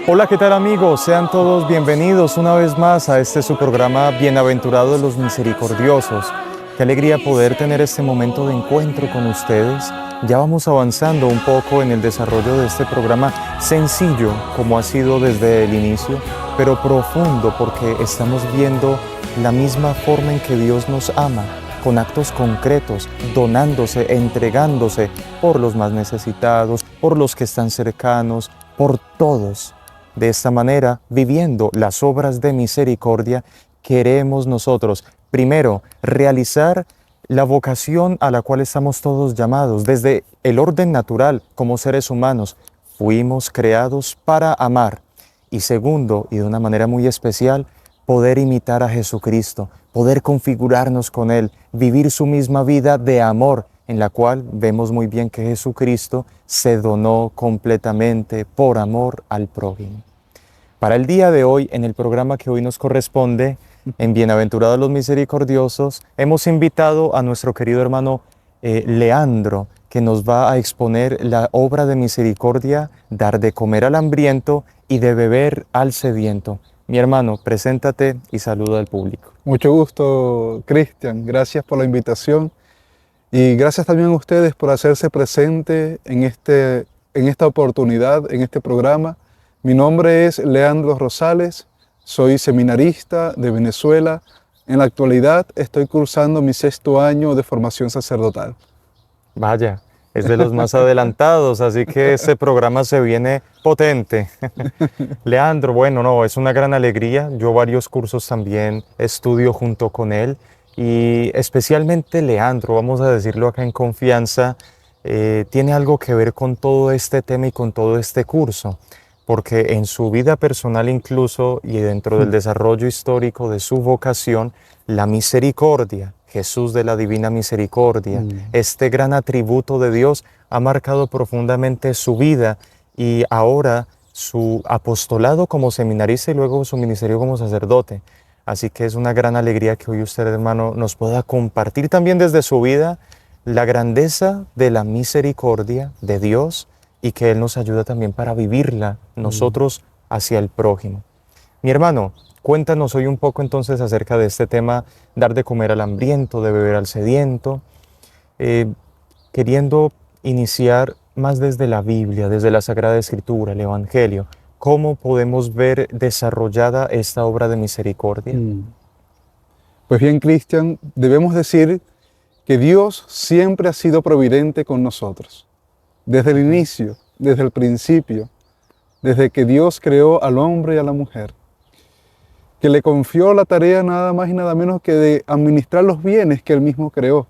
Hola, ¿qué tal amigos? Sean todos bienvenidos una vez más a este su programa Bienaventurados los Misericordiosos. Qué alegría poder tener este momento de encuentro con ustedes. Ya vamos avanzando un poco en el desarrollo de este programa sencillo, como ha sido desde el inicio, pero profundo porque estamos viendo la misma forma en que Dios nos ama, con actos concretos, donándose, entregándose por los más necesitados, por los que están cercanos, por todos. De esta manera, viviendo las obras de misericordia, queremos nosotros, primero, realizar la vocación a la cual estamos todos llamados. Desde el orden natural, como seres humanos, fuimos creados para amar. Y segundo, y de una manera muy especial, poder imitar a Jesucristo, poder configurarnos con Él, vivir su misma vida de amor, en la cual vemos muy bien que Jesucristo se donó completamente por amor al prójimo. Para el día de hoy, en el programa que hoy nos corresponde, en Bienaventurados los Misericordiosos, hemos invitado a nuestro querido hermano Leandro, que nos va a exponer la obra de misericordia, dar de comer al hambriento y de beber al sediento. Mi hermano, preséntate y saluda al público. Mucho gusto, Cristian. Gracias por la invitación y gracias también a ustedes por hacerse presente en esta oportunidad, en este programa. Mi nombre es Leandro Rosales, soy seminarista de Venezuela. En la actualidad estoy cursando mi 6º año de formación sacerdotal. Vaya, es de los más adelantados, así que este programa se viene potente. Leandro, bueno, no, es una gran alegría. Yo varios cursos también estudio junto con él y especialmente Leandro, vamos a decirlo acá en confianza, tiene algo que ver con todo este tema y con todo este curso, porque en su vida personal incluso y dentro del desarrollo histórico de su vocación, la misericordia, Jesús de la Divina Misericordia, este gran atributo de Dios ha marcado profundamente su vida y ahora su apostolado como seminarista y luego su ministerio como sacerdote. Así que es una gran alegría que hoy usted, hermano, nos pueda compartir también desde su vida la grandeza de la misericordia de Dios y que Él nos ayuda también para vivirla nosotros hacia el prójimo. Mi hermano, cuéntanos hoy un poco entonces acerca de este tema, dar de comer al hambriento, de beber al sediento, queriendo iniciar más desde la Biblia, desde la Sagrada Escritura, el Evangelio. ¿Cómo podemos ver desarrollada esta obra de misericordia? Pues bien, Cristian, debemos decir que Dios siempre ha sido providente con nosotros. Desde el inicio, desde el principio, desde que Dios creó al hombre y a la mujer, que le confió la tarea nada más y nada menos que de administrar los bienes que Él mismo creó.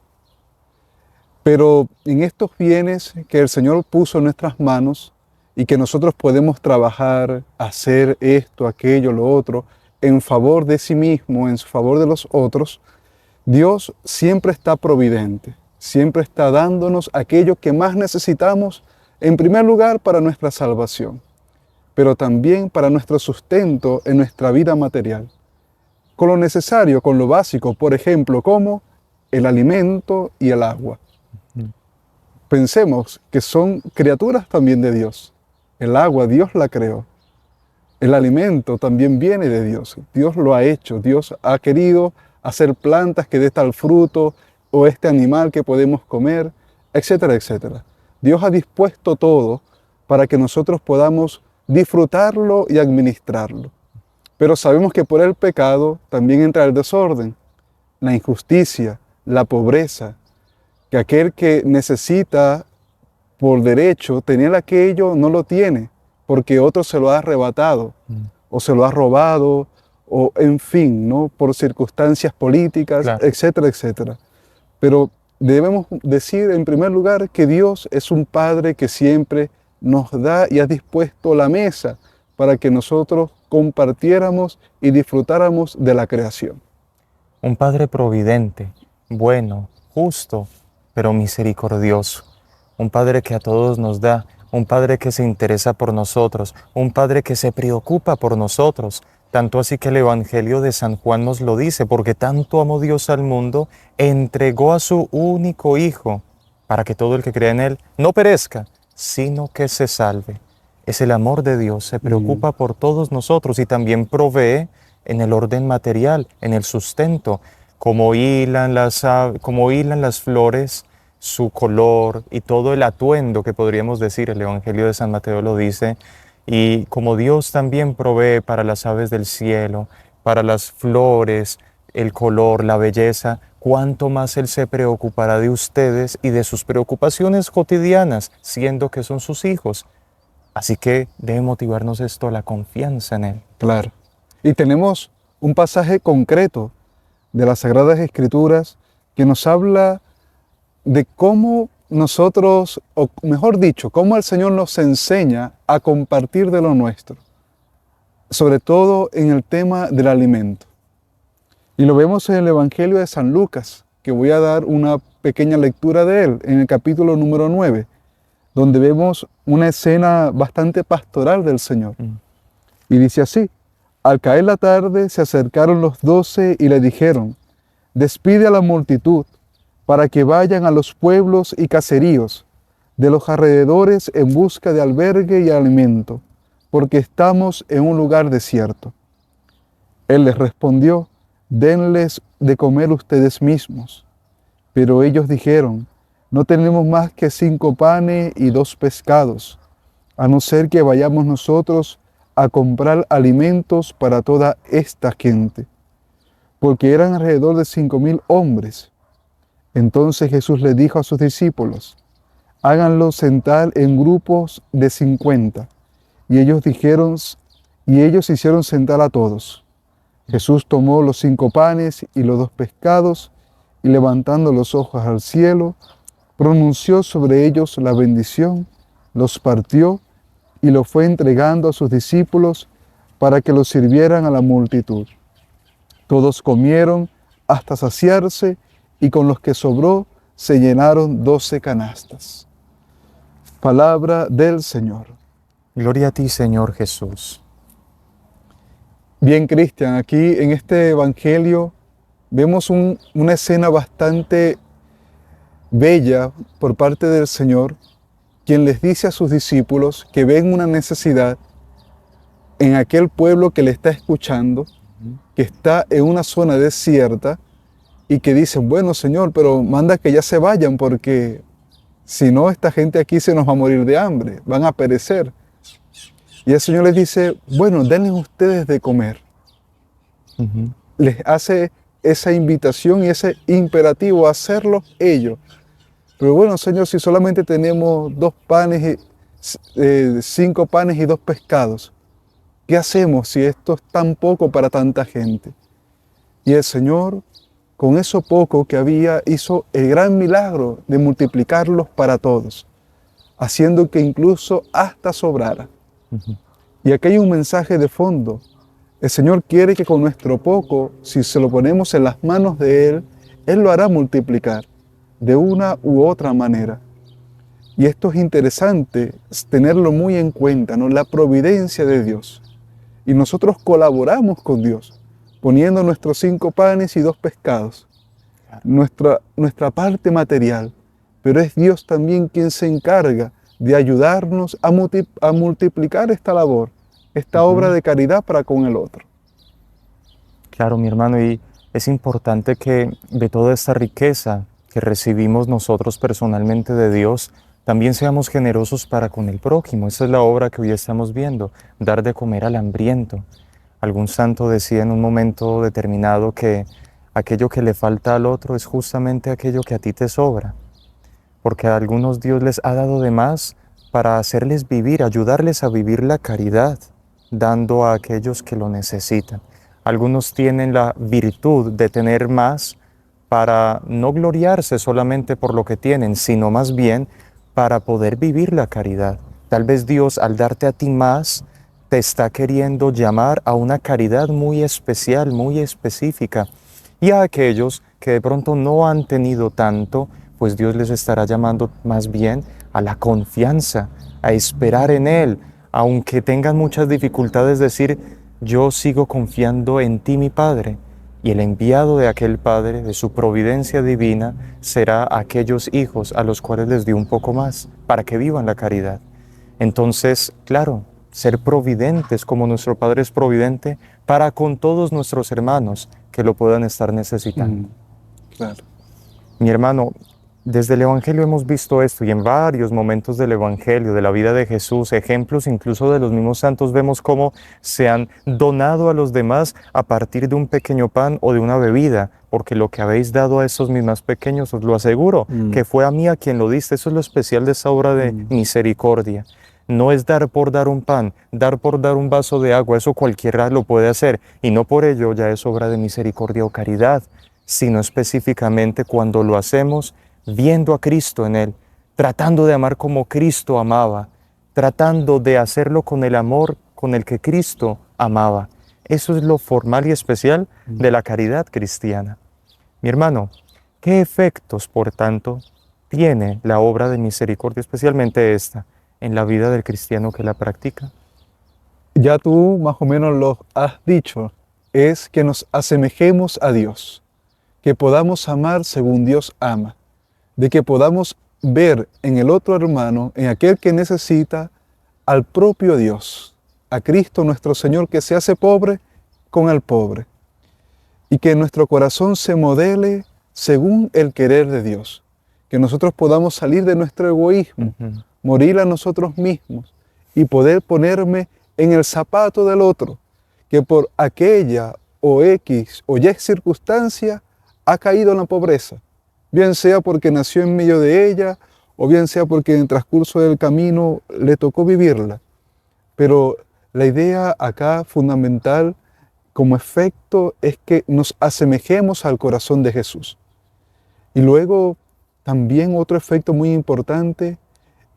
Pero en estos bienes que el Señor puso en nuestras manos y que nosotros podemos trabajar, hacer esto, aquello, lo otro, en favor de sí mismo, en favor de los otros, Dios siempre está providente, siempre está dándonos aquello que más necesitamos, en primer lugar para nuestra salvación, pero también para nuestro sustento en nuestra vida material. Con lo necesario, con lo básico, por ejemplo, como el alimento y el agua. Pensemos que son criaturas también de Dios. El agua Dios la creó. El alimento también viene de Dios. Dios lo ha hecho. Dios ha querido hacer plantas que dé tal fruto o este animal que podemos comer, etcétera, etcétera. Dios ha dispuesto todo para que nosotros podamos disfrutarlo y administrarlo. Pero sabemos que por el pecado también entra el desorden, la injusticia, la pobreza, que aquel que necesita por derecho tener aquello no lo tiene, porque otro se lo ha arrebatado, o se lo ha robado, o en fin, ¿no? Por circunstancias políticas, claro, etcétera, etcétera. Pero debemos decir en primer lugar que Dios es un Padre que siempre nos da y ha dispuesto la mesa para que nosotros compartiéramos y disfrutáramos de la creación. Un Padre providente, bueno, justo, pero misericordioso. Un Padre que a todos nos da, un Padre que se interesa por nosotros, un Padre que se preocupa por nosotros. Tanto así que el Evangelio de San Juan nos lo dice, porque tanto amó Dios al mundo, entregó a su único Hijo, para que todo el que crea en Él no perezca, sino que se salve. Es el amor de Dios, se preocupa por todos nosotros y también provee en el orden material, en el sustento, como hilan las flores, su color y todo el atuendo que podríamos decir, el Evangelio de San Mateo lo dice, y como Dios también provee para las aves del cielo, para las flores, el color, la belleza, cuánto más Él se preocupará de ustedes y de sus preocupaciones cotidianas, siendo que son sus hijos. Así que debe motivarnos esto, la confianza en Él. Claro. Y tenemos un pasaje concreto de las Sagradas Escrituras que nos habla de cómo nosotros, o mejor dicho, cómo el Señor nos enseña a compartir de lo nuestro, sobre todo en el tema del alimento. Y lo vemos en el Evangelio de San Lucas, que voy a dar una pequeña lectura de él, en el capítulo número 9, donde vemos una escena bastante pastoral del Señor. Y dice así: al caer la tarde se acercaron los 12 y le dijeron: despide a la multitud para que vayan a los pueblos y caseríos de los alrededores en busca de albergue y alimento, porque estamos en un lugar desierto. Él les respondió: denles de comer ustedes mismos. Pero ellos dijeron: no tenemos más que 5 panes y 2 pescados, a no ser que vayamos nosotros a comprar alimentos para toda esta gente, porque eran alrededor de 5,000 hombres. Entonces Jesús le dijo a sus discípulos: háganlos sentar en grupos de 50. Y ellos hicieron sentar a todos. Jesús tomó los 5 panes y los 2 pescados, y levantando los ojos al cielo, pronunció sobre ellos la bendición, los partió y los fue entregando a sus discípulos para que los sirvieran a la multitud. Todos comieron hasta saciarse, y con los que sobró se llenaron 12 canastas. Palabra del Señor. Gloria a ti, Señor Jesús. Bien, Cristian, aquí en este Evangelio vemos una escena bastante bella por parte del Señor, quien les dice a sus discípulos que ven una necesidad en aquel pueblo que le está escuchando, que está en una zona desierta, y que dicen: bueno, Señor, pero manda que ya se vayan, porque si no, esta gente aquí se nos va a morir de hambre, van a perecer. Y el Señor les dice: bueno, denles ustedes de comer. Les hace esa invitación y ese imperativo a hacerlo ellos. Pero bueno, Señor, si solamente tenemos 5 panes y 2 pescados, ¿qué hacemos si esto es tan poco para tanta gente? Y el Señor, con eso poco que había, hizo el gran milagro de multiplicarlos para todos, haciendo que incluso hasta sobrara. Y aquí hay un mensaje de fondo. El Señor quiere que con nuestro poco, si se lo ponemos en las manos de Él, Él lo hará multiplicar de una u otra manera. Y esto es interesante, tenerlo muy en cuenta, ¿no? La providencia de Dios. Y nosotros colaboramos con Dios, poniendo nuestros 5 panes y 2 pescados, nuestra parte material. Pero es Dios también quien se encarga de ayudarnos a multiplicar esta labor, esta obra de caridad para con el otro. Claro, mi hermano, y es importante que de toda esta riqueza que recibimos nosotros personalmente de Dios, también seamos generosos para con el prójimo. Esa es la obra que hoy estamos viendo, dar de comer al hambriento. Algún santo decía en un momento determinado que aquello que le falta al otro es justamente aquello que a ti te sobra, porque a algunos Dios les ha dado de más para hacerles vivir, ayudarles a vivir la caridad, dando a aquellos que lo necesitan. Algunos tienen la virtud de tener más para no gloriarse solamente por lo que tienen, sino más bien para poder vivir la caridad. Tal vez Dios, al darte a ti más, te está queriendo llamar a una caridad muy especial, muy específica. Y a aquellos que de pronto no han tenido tanto, pues Dios les estará llamando más bien a la confianza, a esperar en Él, aunque tengan muchas dificultades, decir: yo sigo confiando en ti, mi Padre. Y el enviado de aquel Padre, de su providencia divina, será aquellos hijos a los cuales les dio un poco más, para que vivan la caridad. Entonces, claro, ser providentes como nuestro Padre es providente para con todos nuestros hermanos que lo puedan estar necesitando. Claro. Mi hermano, desde el Evangelio hemos visto esto y en varios momentos del Evangelio, de la vida de Jesús, ejemplos incluso de los mismos santos, vemos cómo se han donado a los demás a partir de un pequeño pan o de una bebida, porque lo que habéis dado a esos mis más pequeños, os lo aseguro, que fue a mí a quien lo diste. Eso es lo especial de esta obra de misericordia. No es dar por dar un pan, dar por dar un vaso de agua, eso cualquiera lo puede hacer, y no por ello ya es obra de misericordia o caridad, sino específicamente cuando lo hacemos viendo a Cristo en él, tratando de amar como Cristo amaba, tratando de hacerlo con el amor con el que Cristo amaba. Eso es lo formal y especial de la caridad cristiana. Mi hermano, ¿qué efectos, por tanto, tiene la obra de misericordia, especialmente esta, en la vida del cristiano que la practica? Ya tú más o menos lo has dicho, es que nos asemejemos a Dios, que podamos amar según Dios ama, de que podamos ver en el otro hermano, en aquel que necesita, al propio Dios, a Cristo nuestro Señor, que se hace pobre con el pobre, y que nuestro corazón se modele según el querer de Dios, que nosotros podamos salir de nuestro egoísmo, morir a nosotros mismos y poder ponerme en el zapato del otro, que por aquella o X o Y circunstancia ha caído en la pobreza, bien sea porque nació en medio de ella o bien sea porque en el transcurso del camino le tocó vivirla. Pero la idea acá fundamental como efecto es que nos asemejemos al corazón de Jesús. Y luego también otro efecto muy importante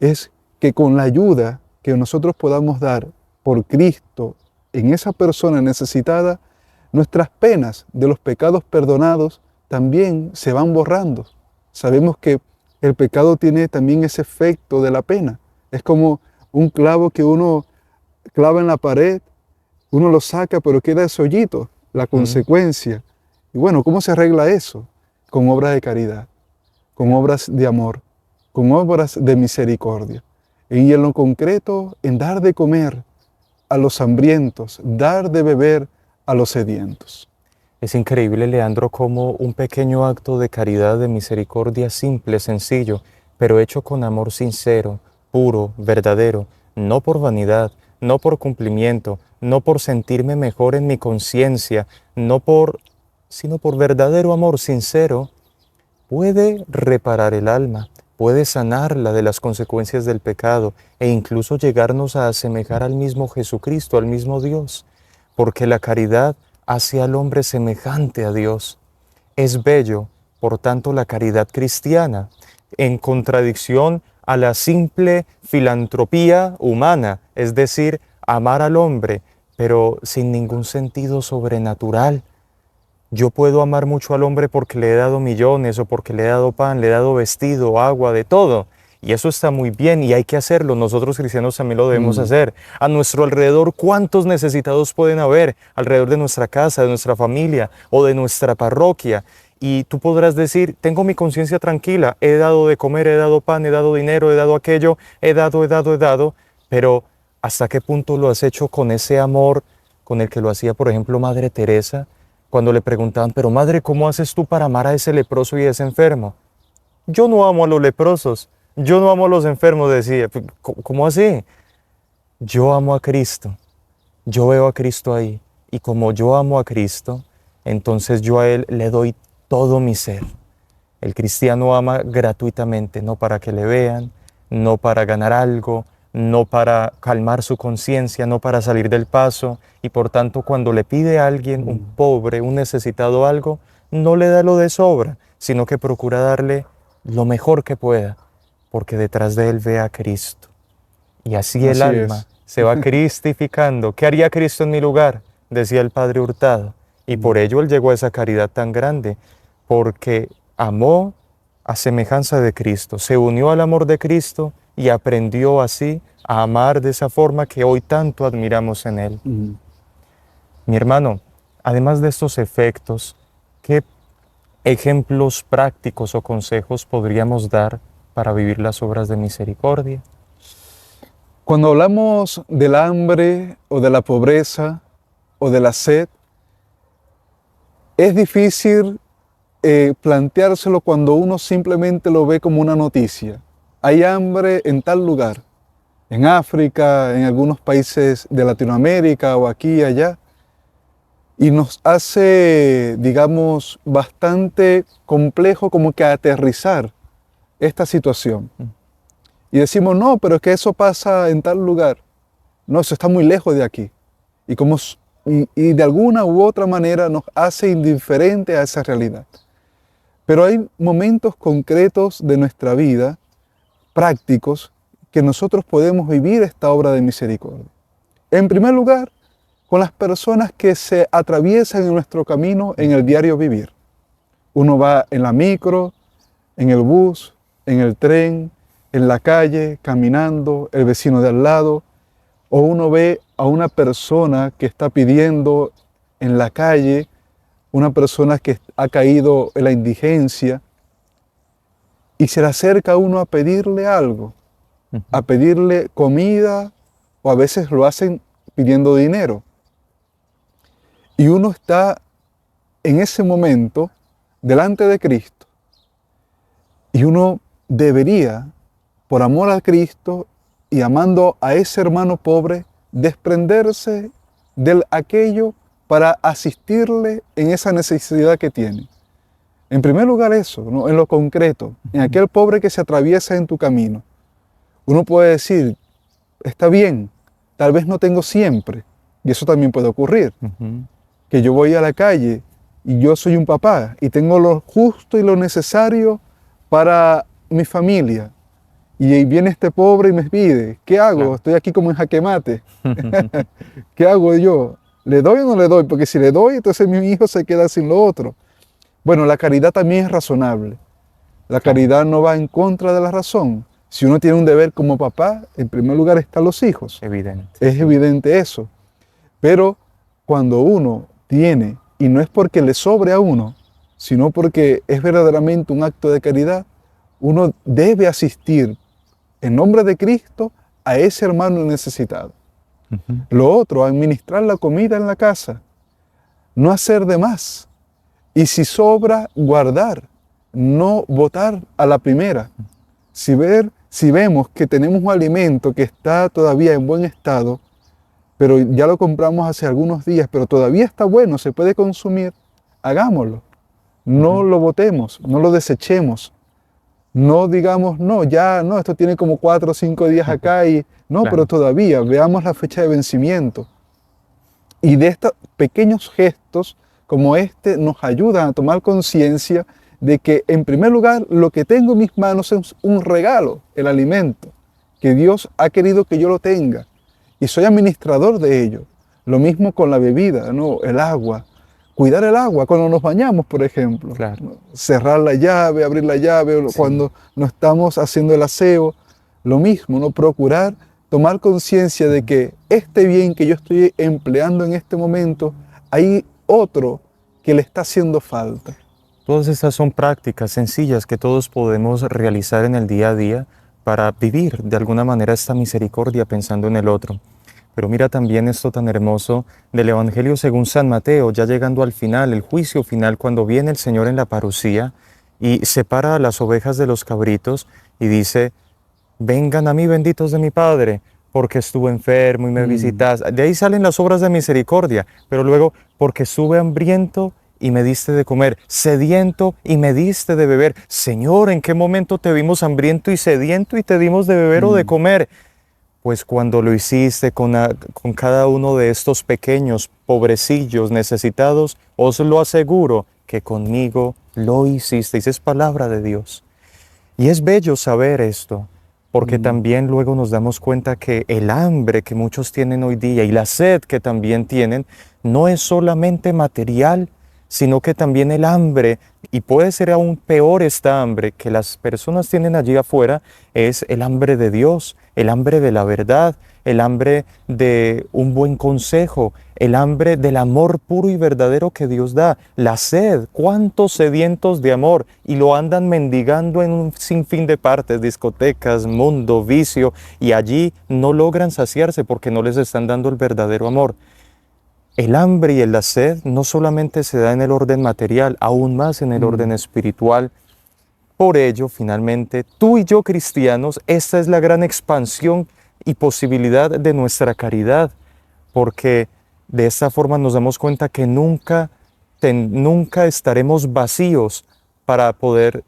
es que con la ayuda que nosotros podamos dar por Cristo en esa persona necesitada, nuestras penas de los pecados perdonados también se van borrando. Sabemos que el pecado tiene también ese efecto de la pena. Es como un clavo que uno clava en la pared, uno lo saca, pero queda ese hoyito, la consecuencia. Y bueno, ¿cómo se arregla eso? Con obras de caridad, con obras de amor, con obras de misericordia. Y en lo concreto, en dar de comer a los hambrientos, dar de beber a los sedientos. Es increíble, Leandro, cómo un pequeño acto de caridad, de misericordia, simple, sencillo, pero hecho con amor sincero, puro, verdadero, no por vanidad, no por cumplimiento, no por sentirme mejor en mi conciencia, sino por verdadero amor sincero, puede reparar el alma, puede sanarla de las consecuencias del pecado e incluso llegarnos a asemejar al mismo Jesucristo, al mismo Dios, porque la caridad hace al hombre semejante a Dios. Es bello, por tanto, la caridad cristiana, en contradicción a la simple filantropía humana, es decir, amar al hombre, pero sin ningún sentido sobrenatural. Yo puedo amar mucho al hombre porque le he dado millones o porque le he dado pan, le he dado vestido, agua, de todo. Y eso está muy bien y hay que hacerlo. Nosotros cristianos también lo debemos hacer. A nuestro alrededor, ¿cuántos necesitados pueden haber alrededor de nuestra casa, de nuestra familia o de nuestra parroquia? Y tú podrás decir, tengo mi conciencia tranquila, he dado de comer, he dado pan, he dado dinero, he dado aquello, he dado, pero ¿hasta qué punto lo has hecho con ese amor con el que lo hacía, por ejemplo, Madre Teresa? Cuando le preguntaban, pero madre, ¿cómo haces tú para amar a ese leproso y a ese enfermo? Yo no amo a los leprosos, yo no amo a los enfermos, decía. ¿Cómo así? Yo amo a Cristo, yo veo a Cristo ahí, y como yo amo a Cristo, entonces yo a Él le doy todo mi ser. El cristiano ama gratuitamente, no para que le vean, no para ganar algo, no para calmar su conciencia, no para salir del paso, y por tanto cuando le pide a alguien, un pobre, un necesitado algo, no le da lo de sobra, sino que procura darle lo mejor que pueda, porque detrás de él ve a Cristo. Y así el alma se va cristificando. ¿Qué haría Cristo en mi lugar?, decía el Padre Hurtado. Y por ello él llegó a esa caridad tan grande, porque amó a semejanza de Cristo, se unió al amor de Cristo y aprendió así a amar de esa forma que hoy tanto admiramos en Él. Mi hermano, además de estos efectos, ¿qué ejemplos prácticos o consejos podríamos dar para vivir las obras de misericordia? Cuando hablamos del hambre o de la pobreza o de la sed, es difícil planteárselo cuando uno simplemente lo ve como una noticia. Hay hambre en tal lugar, en África, en algunos países de Latinoamérica o aquí y allá, y nos hace, digamos, bastante complejo como que aterrizar esta situación. Y decimos, no, pero es que eso pasa en tal lugar. No, eso está muy lejos de aquí. Y de alguna u otra manera nos hace indiferente a esa realidad. Pero hay momentos concretos de nuestra vida, prácticos, que nosotros podemos vivir esta obra de misericordia. En primer lugar, con las personas que se atraviesan en nuestro camino en el diario vivir. Uno va en la micro, en el bus, en el tren, en la calle, caminando, el vecino de al lado, o uno ve a una persona que está pidiendo en la calle, una persona que ha caído en la indigencia, y se le acerca a uno a pedirle algo, a pedirle comida, o a veces lo hacen pidiendo dinero. Y uno está en ese momento delante de Cristo, y uno debería, por amor a Cristo y amando a ese hermano pobre, desprenderse de aquello para asistirle en esa necesidad que tiene. En primer lugar eso, ¿no? En lo concreto, en aquel pobre que se atraviesa en tu camino. Uno puede decir, está bien, tal vez no tengo siempre, y eso también puede ocurrir, que yo voy a la calle y yo soy un papá y tengo lo justo y lo necesario para mi familia. Y ahí viene este pobre y me pide, ¿qué hago? Claro. Estoy aquí como en jaque mate. ¿Qué hago yo? ¿Le doy o no le doy? Porque si le doy, entonces mi hijo se queda sin lo otro. Bueno, la caridad también es razonable. La caridad no va en contra de la razón. Si uno tiene un deber como papá, en primer lugar están los hijos. Evidente. Es evidente eso. Pero cuando uno tiene, y no es porque le sobre a uno, sino porque es verdaderamente un acto de caridad, uno debe asistir en nombre de Cristo a ese hermano necesitado. Lo otro, administrar la comida en la casa, no hacer de más. Y si sobra, guardar, no botar a la primera. Si vemos que tenemos un alimento que está todavía en buen estado, pero ya lo compramos hace algunos días, pero todavía está bueno, se puede consumir, hagámoslo. No lo botemos, no lo desechemos. No digamos, no, ya, no, esto tiene como 4 o 5 días acá y no, claro. Pero todavía, veamos la fecha de vencimiento. Y de estos pequeños gestos como este nos ayudan a tomar conciencia de que, en primer lugar, lo que tengo en mis manos es un regalo, el alimento, que Dios ha querido que yo lo tenga y soy administrador de ello. Lo mismo con la bebida, ¿no? El agua. Cuidar el agua cuando nos bañamos, por ejemplo. Claro. Cerrar la llave, abrir la llave, sí. Cuando no estamos haciendo el aseo. Lo mismo, ¿no? Procurar tomar conciencia de que este bien que yo estoy empleando en este momento, hay otro que le está haciendo falta. Todas estas son prácticas sencillas que todos podemos realizar en el día a día para vivir de alguna manera esta misericordia pensando en el otro. Pero mira también esto tan hermoso del Evangelio según San Mateo, ya llegando al final, el juicio final, cuando viene el Señor en la parucía y separa a las ovejas de los cabritos y dice, vengan a mí benditos de mi Padre, porque estuve enfermo y me visitas. De ahí salen las obras de misericordia, pero luego, porque estuve hambriento y me diste de comer, sediento y me diste de beber. Señor, ¿en qué momento te vimos hambriento y sediento y te dimos de beber o de comer? Pues cuando lo hiciste con cada uno de estos pequeños pobrecillos necesitados, os lo aseguro que conmigo lo hicisteis. Es palabra de Dios. Y es bello saber esto, porque también luego nos damos cuenta que el hambre que muchos tienen hoy día y la sed que también tienen, no es solamente material, sino que también el hambre, y puede ser aún peor esta hambre que las personas tienen allí afuera, es el hambre de Dios, el hambre de la verdad, el hambre de un buen consejo, el hambre del amor puro y verdadero que Dios da, la sed, cuántos sedientos de amor, y lo andan mendigando en un sinfín de partes, discotecas, mundo, vicio, y allí no logran saciarse porque no les están dando el verdadero amor. El hambre y la sed no solamente se da en el orden material, aún más en el orden espiritual. Por ello, finalmente, tú y yo cristianos, esta es la gran expansión y posibilidad de nuestra caridad, porque de esta forma nos damos cuenta que nunca estaremos vacíos para poder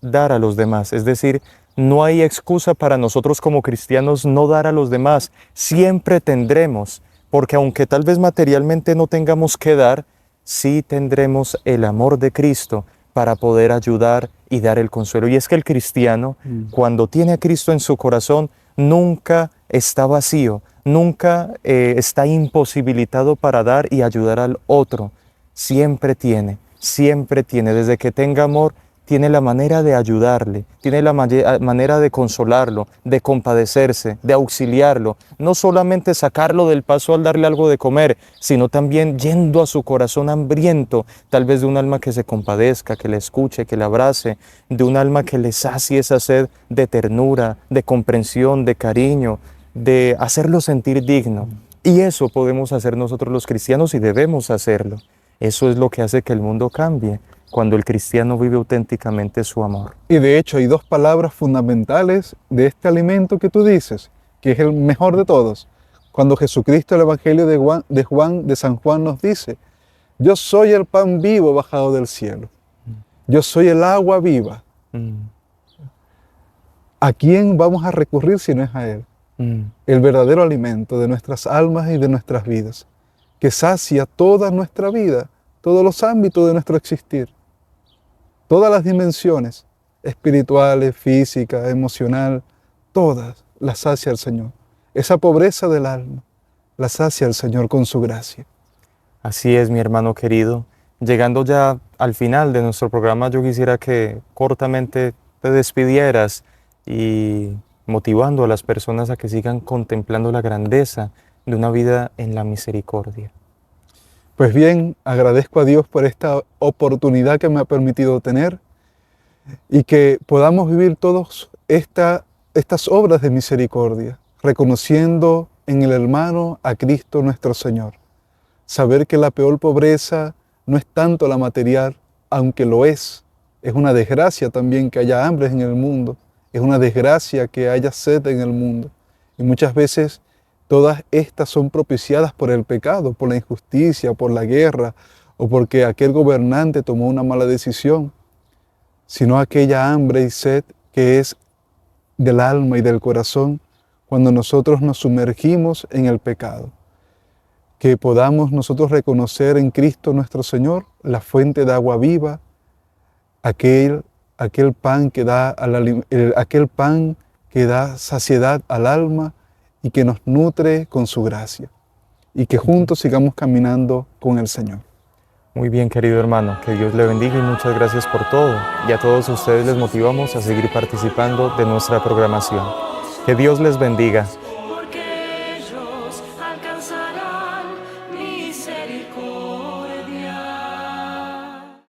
dar a los demás. Es decir, no hay excusa para nosotros como cristianos no dar a los demás. Siempre tendremos, porque aunque tal vez materialmente no tengamos que dar, sí tendremos el amor de Cristo para poder ayudar y dar el consuelo. Y es que el cristiano, cuando tiene a Cristo en su corazón, nunca está vacío, nunca está imposibilitado para dar y ayudar al otro. Siempre tiene, desde que tenga amor, tiene la manera de ayudarle, tiene la manera de consolarlo, de compadecerse, de auxiliarlo, no solamente sacarlo del paso al darle algo de comer, sino también yendo a su corazón hambriento, tal vez de un alma que se compadezca, que le escuche, que le abrace, de un alma que le sacie esa sed de ternura, de comprensión, de cariño, de hacerlo sentir digno. Y eso podemos hacer nosotros los cristianos y debemos hacerlo. Eso es lo que hace que el mundo cambie, cuando el cristiano vive auténticamente su amor. Y de hecho hay dos palabras fundamentales de este alimento que tú dices, que es el mejor de todos. Cuando Jesucristo, el Evangelio de San Juan nos dice, yo soy el pan vivo bajado del cielo. Yo soy el agua viva. ¿A quién vamos a recurrir si no es a Él? El verdadero alimento de nuestras almas y de nuestras vidas, que sacia toda nuestra vida, todos los ámbitos de nuestro existir. Todas las dimensiones, espirituales, física, emocional, todas las sacia el Señor. Esa pobreza del alma la sacia el Señor con su gracia. Así es, mi hermano querido. Llegando ya al final de nuestro programa, yo quisiera que cortamente te despidieras y motivando a las personas a que sigan contemplando la grandeza de una vida en la misericordia. Pues bien, agradezco a Dios por esta oportunidad que me ha permitido tener y que podamos vivir todos estas obras de misericordia, reconociendo en el hermano a Cristo nuestro Señor. Saber que la peor pobreza no es tanto la material, aunque lo es. Es una desgracia también que haya hambre en el mundo, es una desgracia que haya sed en el mundo. Y muchas veces todas estas son propiciadas por el pecado, por la injusticia, por la guerra, o porque aquel gobernante tomó una mala decisión, sino aquella hambre y sed que es del alma y del corazón cuando nosotros nos sumergimos en el pecado. Que podamos nosotros reconocer en Cristo nuestro Señor la fuente de agua viva, aquel pan que da saciedad al alma y que nos nutre con su gracia, y que juntos sigamos caminando con el Señor. Muy bien, querido hermano, que Dios le bendiga y muchas gracias por todo. Y a todos ustedes les motivamos a seguir participando de nuestra programación. Que Dios les bendiga.